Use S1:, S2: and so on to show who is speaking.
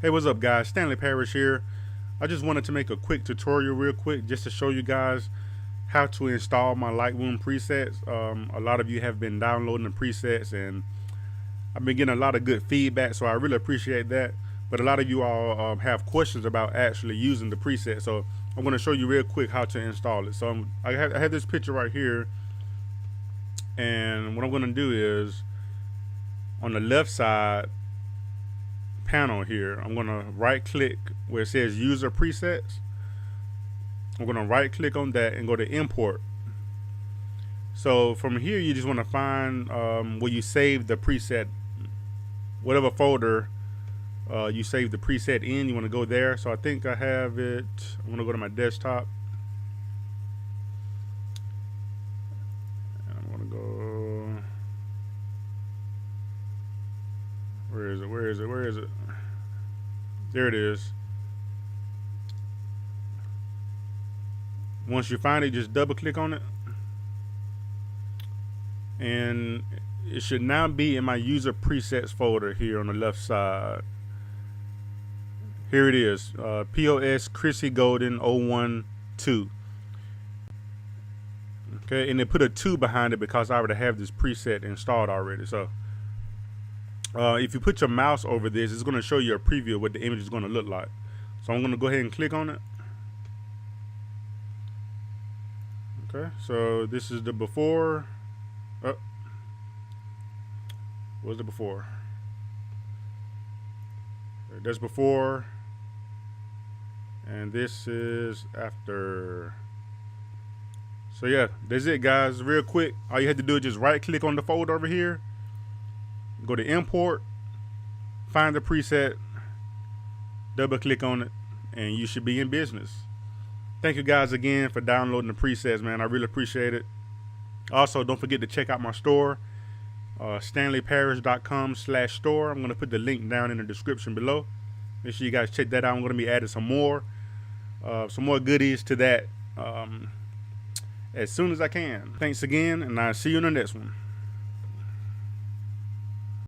S1: Hey, what's up guys? Stanley Parrish here. I just wanted to make a quick tutorial real quick just to show you guys how to install my Lightroom presets. A lot of you have been downloading the presets and I've been getting a lot of good feedback, so I really appreciate that. But a lot of you all have questions about actually using the preset, so I'm going to show you real quick how to install it. So I have this picture right here, and what I'm going to do is on the left side panel here, I'm going to right click where it says user presets. I'm going to right click on that and go to import. So from here you just want to find where you save the preset, whatever folder you save the preset in, you want to go there. So I think I have it. I'm going to go to my desktop. And I'm going to go, where is it? There it is. Once you find it, just double click on it. And it should now be in my user presets folder here on the left side. Here it is, POS Chrissy Golden 012. Okay, and they put a 2 behind it because I already have this preset installed already. So if you put your mouse over this, it's going to show you a preview of what the image is going to look like. So I'm going to go ahead and click on it. Okay, so this is the before. What's the before? That's before, and this is after. So yeah, that's it guys. Real quick, all you have to do is just right click on the folder over here, go to import, find the preset, double click on it, and you should be in business. Thank you guys again for downloading the presets, man. I really appreciate it. Also, don't forget to check out my store, stanleyparrish.com/store. I'm going to put the link down in the description below. Make sure you guys check that out. I'm going to be adding some more goodies to that as soon as I can. Thanks again, and I'll see you in the next one.